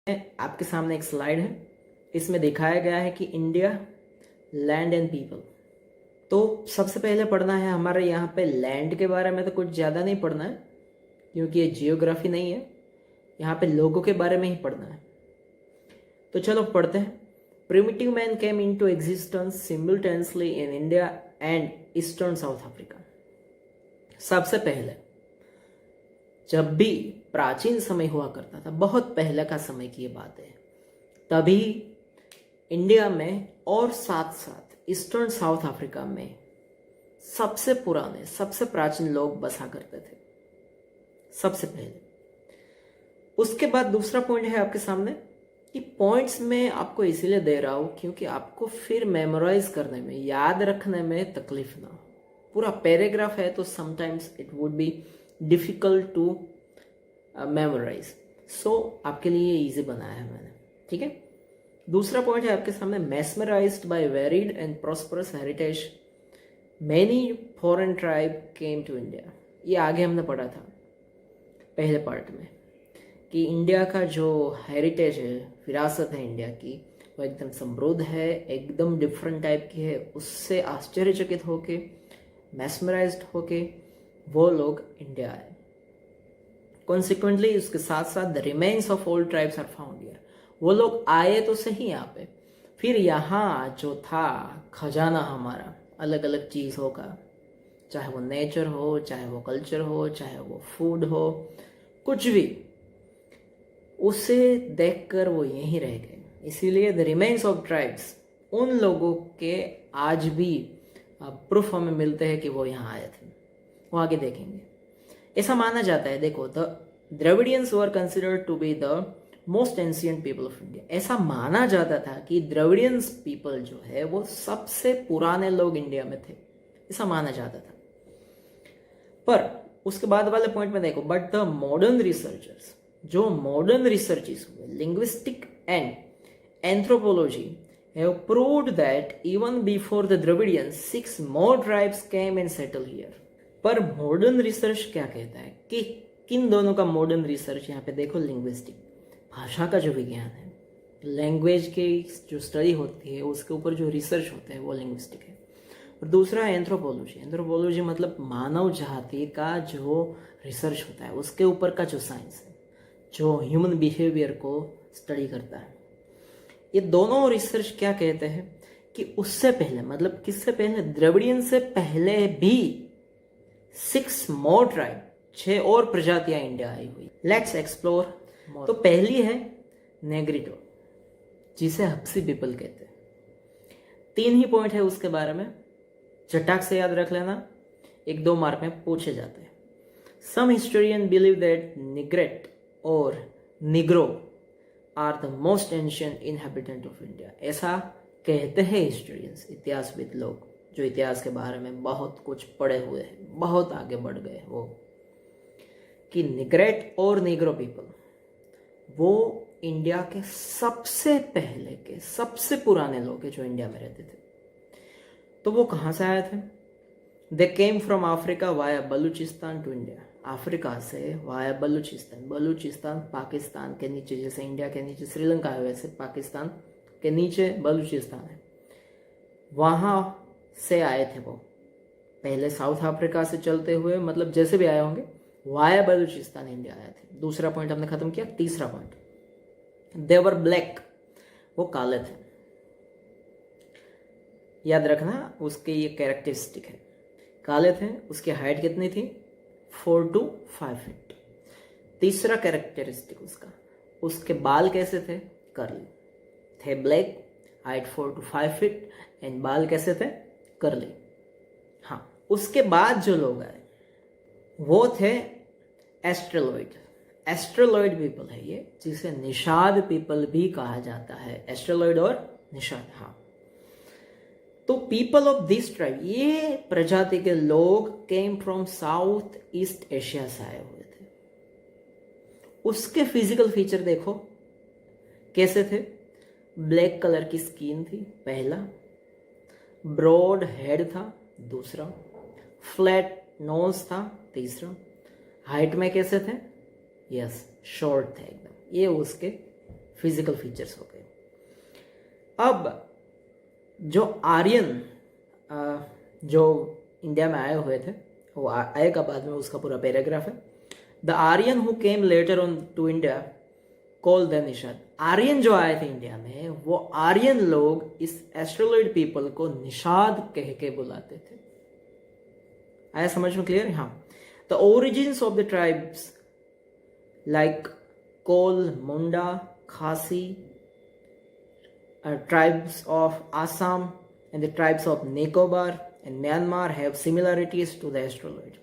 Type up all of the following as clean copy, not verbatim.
आपके सामने एक स्लाइड है। इसमें दिखाया गया है कि इंडिया, लैंड एंड पीपल। तो सबसे पहले पढ़ना है हमारे यहाँ पे लैंड के बारे में। तो कुछ ज़्यादा नहीं पढ़ना है क्योंकि ये जियोग्राफी नहीं है, यहाँ पे लोगों के बारे में ही पढ़ना है। तो चलो पढ़ते हैं। Primitive man came into existence simultaneously in India and eastern south Africa. सबसे पहले जब भी प्राचीन समय हुआ करता था, बहुत पहले का समय की ये बात है, तभी इंडिया में और साथ साथ ईस्टर्न साउथ अफ्रीका में सबसे पुराने, सबसे प्राचीन लोग बसा करते थे सबसे पहले। उसके बाद दूसरा पॉइंट है आपके सामने कि पॉइंट्स में आपको इसीलिए दे रहा हूं क्योंकि आपको फिर मेमोराइज करने में, याद रखने में तकलीफ ना हो। पूरा पैराग्राफ है तो sometimes it would be difficult to memorise, so आपके लिए इजी बनाया है मैंने, ठीक है। दूसरा पॉइंट है आपके सामने, mesmerised by varied and prosperous heritage many foreign tribe came to India. ये आगे हमने पढ़ा था पहले पार्ट में कि इंडिया का जो हेरिटेज है, विरासत है इंडिया की, वो एकदम समृद्ध है, एकदम डिफरेंट टाइप की है। उससे आश्चर्यचकित होके, मेस्मराइज्ड होके वो लोग इंडिया आए। कॉन्सिक्वेंटली उसके साथ साथ the remains of old tribes are found here. वो लोग आए तो सही यहाँ पे, फिर यहाँ जो था खजाना हमारा अलग अलग चीज़ों का, चाहे वो नेचर हो, चाहे वो कल्चर हो, चाहे वो फूड हो, कुछ भी, उसे देखकर वो यहीं रह गए। इसीलिए द रिमेन्स ऑफ ट्राइब्स, उन लोगों के आज भी प्रूफ हमें मिलते हैं कि वो यहाँ आए थे। वो आगे देखेंगे। ऐसा माना जाता है, देखो, the Dravidians were considered to be the most ancient people of India. ऐसा माना जाता था कि द्रविडियंस पीपल जो है वो सबसे पुराने लोग इंडिया में थे, ऐसा माना जाता था। पर उसके बाद वाले पॉइंट में देखो, बट द मॉडर्न रिसर्चर्स, जो मॉडर्न रिसर्चेस हुए, linguistic and anthropology, have proved that even before the Dravidians 6 more tribes came and settled here। पर मॉडर्न रिसर्च क्या कहता है कि किन दोनों का मॉडर्न रिसर्च, यहाँ पे देखो, लिंग्विस्टिक, भाषा का जो विज्ञान है, लैंग्वेज की जो स्टडी होती है उसके ऊपर जो रिसर्च होता है वो लिंग्विस्टिक है। और दूसरा है एंथ्रोपोलॉजी। एंथ्रोपोलॉजी मतलब मानव जाति का जो रिसर्च होता है, उसके ऊपर का जो साइंस है, जो ह्यूमन बिहेवियर को स्टडी करता है। ये दोनों रिसर्च क्या कहते हैं कि उससे पहले, मतलब किससे पहले, द्रविडियन से पहले भी 6 मोर ट्राइब, 6 और प्रजातियां इंडिया आई हुई। Let's explore. तो पहली है नेग्रिटो, जिसे हप्सी पीपल कहते हैं। 3 ही पॉइंट है उसके बारे में, चटाक से याद रख लेना, 1-2 मार्क में पूछे जाते हैं। Some historian believe that Negrito और Negro are the most ancient inhabitant of India. ऐसा कहते हैं हिस्टोरियंस, इतिहासविद लोग, जो इतिहास के बारे में बहुत कुछ पढ़े हुए हैं, बहुत आगे बढ़ गए वो, कि निग्रेट और निग्रो पीपल वो इंडिया के सबसे पहले के, सबसे पुराने लोग हैं जो इंडिया में रहते थे। तो वो कहाँ से आए थे? They came from Africa via Balochistan to India. Africa से वाया बलूचिस्तान, बलूचिस्तान पाकिस्तान के नीचे, जैसे इंडिया के नीचे श्रीलंका है वैसे पाकिस्तान के नीचे बलूचिस्तान है, वहाँ से आए थे वो। पहले साउथ अफ्रीका से चलते हुए, मतलब जैसे भी आए होंगे, वाया बलूचिस्तान इंडिया आए थे। दूसरा पॉइंट हमने खत्म किया। तीसरा पॉइंट, देवर ब्लैक, वो काले थे। याद रखना, उसके ये कैरेक्टरिस्टिक है, काले थे। उसकी हाइट कितनी थी? 4 to 5 फीट। तीसरा कैरेक्टरिस्टिक उसका, उसके बाल कैसे थे? कर्ली थे, black, height 4 to 5 feet and बाल कैसे थे? कर्ली। हाँ, उसके बाद जो लोग आए वो थे एस्ट्रेलॉइड। एस्ट्रेलॉइड पीपल है ये, जिसे निषाद पीपल भी कहा जाता है। एस्ट्रेलॉइड और निषाद, हाँ। तो पीपल ऑफ दिस ट्राइब, ये प्रजाति के लोग came from south east Asia से आए हुए थे। उसके फिजिकल फीचर देखो कैसे थे। ब्लैक कलर की स्किन थी, पहला। ब्रॉड हेड था, दूसरा। फ्लैट नोज था, तीसरा। हाइट में कैसे थे? यस, शॉर्ट थे एकदम। ये उसके फिजिकल फीचर्स हो गए। अब जो आर्यन जो इंडिया में आए हुए थे, वो आएगा बाद में, उसका पूरा पैराग्राफ है। The Aryan who came later on to India call the Nishad. Aryan जो आए थे इंडिया में, वो आर्यन लोग इस एस्ट्रोलॉइड पीपल को निषाद कह के बुलाते थे। आया समझ में? क्लियर? हाँ। The origins of the tribes like Kol, Munda, Khasi, tribes of Assam and the tribes of Nicobar and Myanmar have similarities to the astroloid.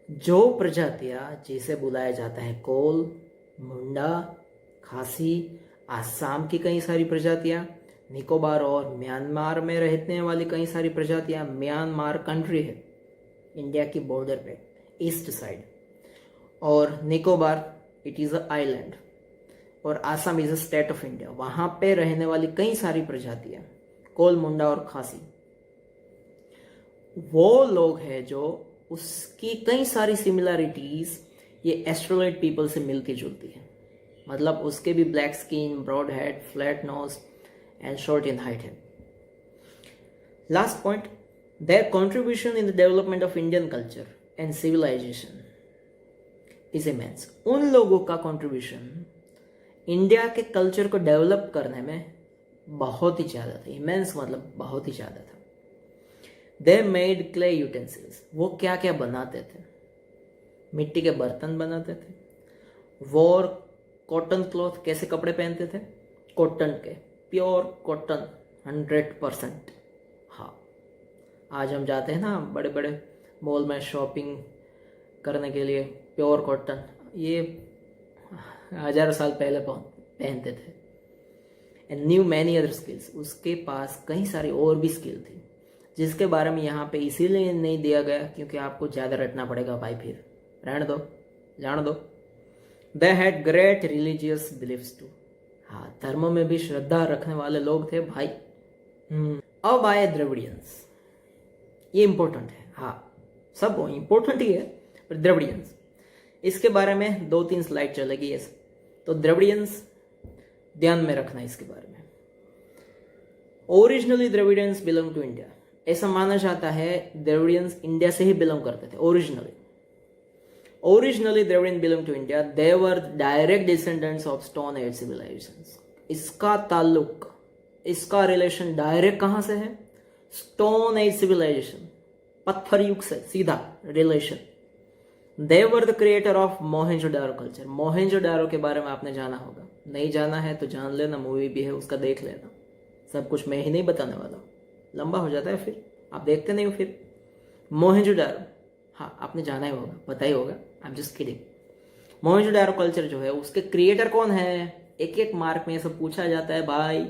जो प्रजातियां जिसे बुलाया जाता है कोल, मुंडा, खासी, आसाम की कई सारी प्रजातियां, निकोबार और म्यांमार में रहने वाली कई सारी प्रजातियां। म्यांमार कंट्री है इंडिया की बॉर्डर पे, ईस्ट साइड, और Nicobar it is a island, और Assam is a state of India. वहां पे रहने वाली कई सारी प्रजातियां, कोल, मुंडा और खासी, वो लोग हैं जो उसकी कई सारी सिमिलरिटीज ये एस्ट्रोलॉइड पीपल से मिलती जुलती है। मतलब उसके भी black skin, broad head, flat nose and short in height है। Last point, their contribution in the development of Indian culture and civilisation is immense. उन लोगों का कॉन्ट्रीब्यूशन इंडिया के कल्चर को डेवलप करने में बहुत ही ज़्यादा था। इमेंस मतलब बहुत ही ज़्यादा था। They made clay utensils. वो क्या क्या बनाते थे? मिट्टी के बर्तन बनाते थे। वॉर कॉटन क्लॉथ, कैसे कपड़े पहनते थे? कॉटन के, प्योर कॉटन 100%। हाँ, आज हम जाते हैं ना बड़े बड़े मॉल में शॉपिंग करने के लिए, प्योर कॉटन, ये हजारों साल पहले पहनते थे। And new many other skills. उसके पास कई सारी और भी स्किल थी जिसके बारे में यहाँ पे इसीलिए नहीं दिया गया क्योंकि आपको ज़्यादा रटना पड़ेगा भाई, फिर रहने दो, जान दो। They had great religious beliefs too. हाँ, धर्मों में भी श्रद्धा रखने वाले लोग थे भाई। अब आए द्रविडियंस। ये इंपॉर्टेंट है। हाँ, सब इंपॉर्टेंट ही है, पर द्रविडियंस, इसके बारे में 2-3 स्लाइड चलेगी ऐसे। तो द्रविडियंस ध्यान में रखना इसके बारे में। Originally Dravidians belong to India. ऐसा माना जाता है द्रविडियंस इंडिया से ही बिलोंग करते थे originally Dravidian belong to India. They were direct descendants of stone age civilisations. इसका ताल्लुक, इसका रिलेशन डायरेक्ट कहां से है? स्टोन एज सिविलाइजेशन, पत्थर युग से सीधा relation. They were the creator of Mohenjo-daro culture. Mohenjo-daro के बारे में आपने जाना होगा, नहीं जाना है तो जान लेना, मूवी भी है उसका, देख लेना। सब कुछ मैं ही नहीं बताने वाला, लंबा हो जाता है फिर, आप देखते नहीं हो फिर। मोहेंजोदारो, हाँ आपने जाना ही होगा, पता ही होगा, I am just kidding. Mohenjo-daro culture जो है उसके क्रिएटर कौन है? एक एक मार्क में सब पूछा जाता है भाई,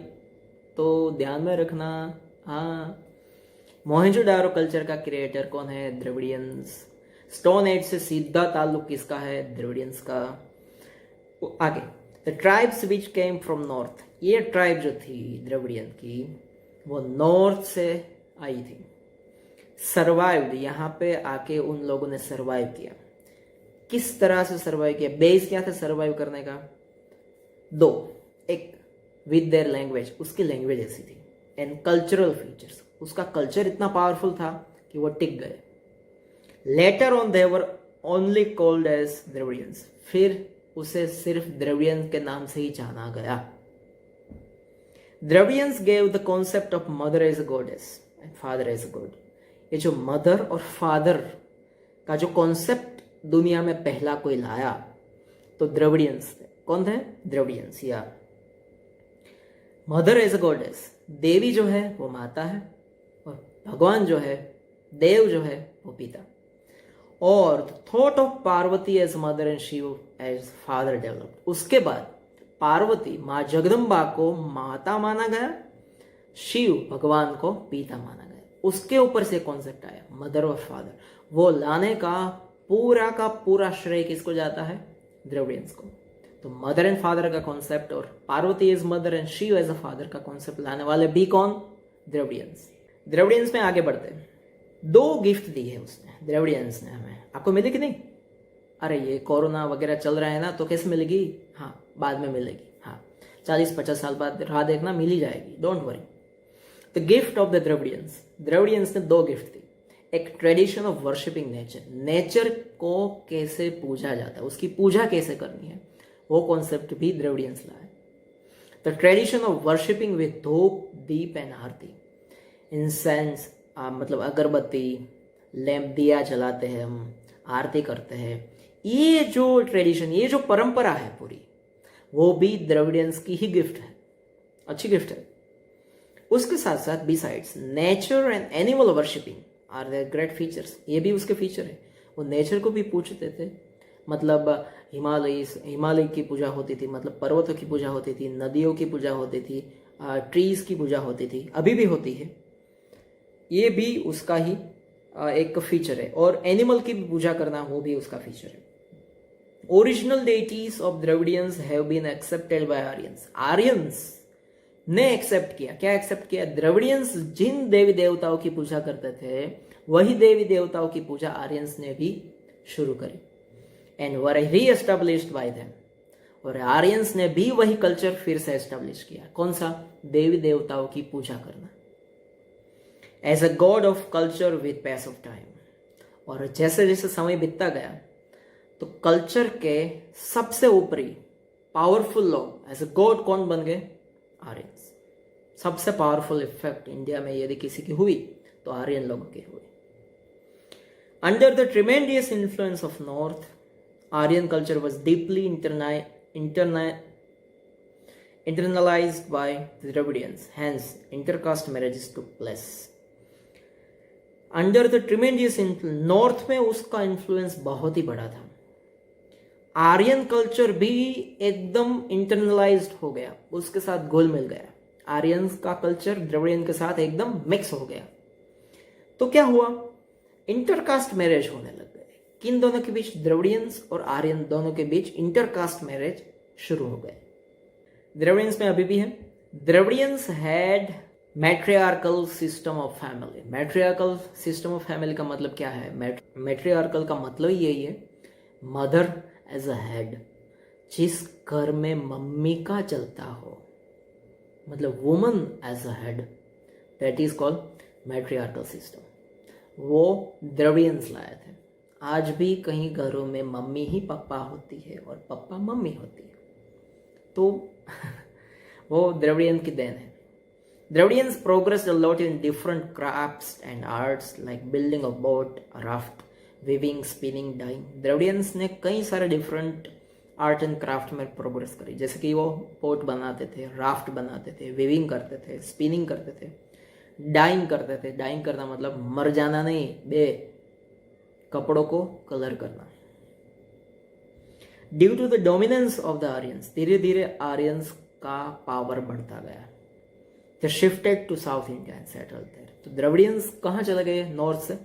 तो ध्यान में रखना। हाँ, मोहेंजोदारो कल्चर का क्रिएटर कौन है? द्रविडियंस। स्टोन एज से सीधा ताल्लुक किसका है? द्रविडियंस का। आगे, the tribes which came from north. ये ट्राइब जो थी द्रविडियन की, वो नॉर्थ से आई थी। सर्वाइव्ड, यहाँ पे आके उन लोगों ने सर्वाइव किया। किस तरह से सर्वाइव किया? बेस क्या था सर्वाइव करने का? 2, एक विद देयर लैंग्वेज, उसकी लैंग्वेज ऐसी थी, एंड कल्चरल फीचर्स, उसका कल्चर इतना पावरफुल था कि वो टिक गए। Later on they were only called as Dravidians. फिर उसे सिर्फ द्रविडियंस के नाम से ही जाना गया। Dravidians gave the concept of mother as a goddess and father as a god. ये जो मदर और फादर का जो कॉन्सेप्ट दुनिया में पहला कोई लाया तो द्रविडियंस थे। कौन थे? द्रविडियंस। या मदर एज अ गॉडेस, देवी जो है वो माता है, और भगवान जो है, देव जो है वो पिता। और thought of Parvati as mother and Shiva as father developed. उसके बाद पार्वती माँ जगदम्बा को माता माना गया, शिव भगवान को पिता माना गया। उसके ऊपर से कॉन्सेप्ट आया मदर और फादर। वो लाने का पूरा श्रेय किसको जाता है? द्रविडियंस को। तो मदर एंड फादर का कॉन्सेप्ट और Parvati as mother and Shiva as a father का कॉन्सेप्ट लाने वाले भी कौन? द्रविडियंस। द्रविडियंस में आगे बढ़ते हैं। 2 गिफ्ट दी है उसने, द्रविडियंस ने हमें, आपको मिली कि नहीं? अरे ये कोरोना वगैरह चल रहा है ना, तो कैसे मिलेगी, हाँ बाद में मिलेगी, हाँ 40-50 साल बाद राह देखना, मिल ही जाएगी, don't worry. The gift of the Dravidians, Dravidians ने 2 गिफ्ट दी। एक tradition of worshipping nature, nature को कैसे पूजा जाता है, उसकी पूजा कैसे करनी है, वो कॉन्सेप्ट भी द्रविडियंस लाए। The tradition of worshipping with धूप, दीप एंड आरती, इंसेंस मतलब अगरबत्ती, लैम्प, दिया जलाते हैं हम, आरती करते हैं, ये जो ट्रेडिशन, ये जो परंपरा है पूरी, वो भी द्रविडियंस की ही गिफ्ट है, अच्छी गिफ्ट है। उसके साथ साथ besides nature and animal worshipping are their great features, ये भी उसके फीचर है। वो नेचर को भी पूछते थे, मतलब हिमालय की पूजा होती थी, मतलब पर्वतों की पूजा होती थी, नदियों की पूजा होती थी, ट्रीज की पूजा होती थी, अभी भी होती है, ये भी उसका ही एक फीचर है। और एनिमल की भी पूजा करना, वो भी उसका फीचर है। Original deities of Dravidians have been accepted by Aryans, Aryans ने एक्सेप्ट किया, क्या एक्सेप्ट किया, द्रविडियंस जिन देवी देवताओं की पूजा करते थे, वही देवी देवताओं की पूजा आर्यंस ने भी शुरू करी, एंड वर रीएस्टेब्लिश्ड बाय देम, और आर्यंस ने भी वही कल्चर फिर से एस्टेब्लिश किया, कौन सा, देवी देवताओं की पूजा करना, as a god of culture with pace of time. और जैसे जैसे समय बीतता गया, तो कल्चर के सबसे ऊपरी पावरफुल लोग एज अ गॉड कौन बन गए, आर्यंस। सबसे पावरफुल इफेक्ट इंडिया में यदि किसी की हुई तो आर्यन लोगों की हुई। Under the tremendous influence of north, Aryan culture was deeply internalized by the Dravidians, hence intercaste marriages took place. Under the tremendous influence, north में उसका इन्फ्लुएंस बहुत ही बड़ा था। आर्यन कल्चर भी एकदम इंटरनलाइज्ड हो गया, उसके साथ घुल मिल गया। आर्यन का कल्चर द्रविडियन के साथ एकदम मिक्स हो गया। तो क्या हुआ, इंटरकास्ट मैरिज होने लग गए। किन दोनों के बीच, द्रविडियंस और आर्यन दोनों के बीच इंटरकास्ट मैरिज शुरू हो गए। द्रविडियंस में अभी भी है। Dravidians had matriarchal system of family. Matriarchal system of family का मतलब क्या है, मैट्रियार्कल का मतलब यही है, मदर एज अ हेड, जिस घर में मम्मी का चलता हो, मतलब woman as a head, that is called matriarchal system. वो द्रविडियंस लाए थे। आज भी कहीं घरों में मम्मी ही पापा होती है और पापा मम्मी होती है, तो वो द्रविडियन की देन है। Dravidians progressed a lot in different crafts and arts like building a boat, a raft, weaving, spinning, dyeing. Dravidians ने कई सारे डिफरेंट आर्ट एंड क्राफ्ट में प्रोग्रेस करी, जैसे कि वो बोट बनाते थे, राफ्ट बनाते थे, वीविंग करते थे, स्पिनिंग करते थे, डाइंग करते थे। डाइंग करना मतलब मर जाना नहीं, बे कपड़ों को कलर करना। Due to the dominance of the Aryans, धीरे धीरे आर्यंस का पावर बढ़ता गया। They shifted to South India and settled there. तो द्रविडियंस कहाँ चले गए, नॉर्थ से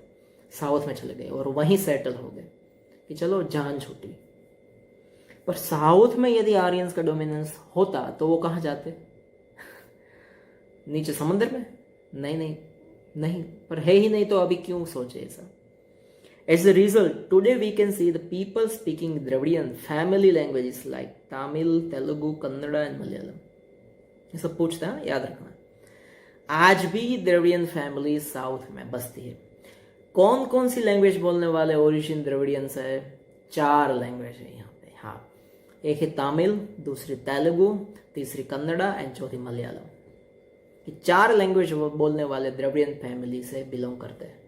साउथ में चले गए और वहीं सेटल हो गए कि चलो जान छूटी। पर साउथ में यदि आर्यंस का डोमिनेंस होता तो वो कहाँ जाते, नीचे समुद्र में? नहीं नहीं नहीं, पर है ही नहीं, तो अभी क्यों सोचे ऐसा। As a result, today we can see the people speaking Dravidian family languages like Tamil, Telugu, Kannada and Malayalam. ये सब पूछता है, याद रखना। आज भी द्रविडियन फैमिली साउथ में बसती है। कौन कौन सी लैंग्वेज बोलने वाले ओरिजिन द्रविडियंस है? 4 लैंग्वेज है यहाँ पे। हाँ, एक है तमिल, दूसरी तेलुगु, तीसरी कन्नड़ा एंड चौथी मलयालम। 4 लैंग्वेज बोलने वाले द्रविडियन फैमिली से बिलोंग करते हैं।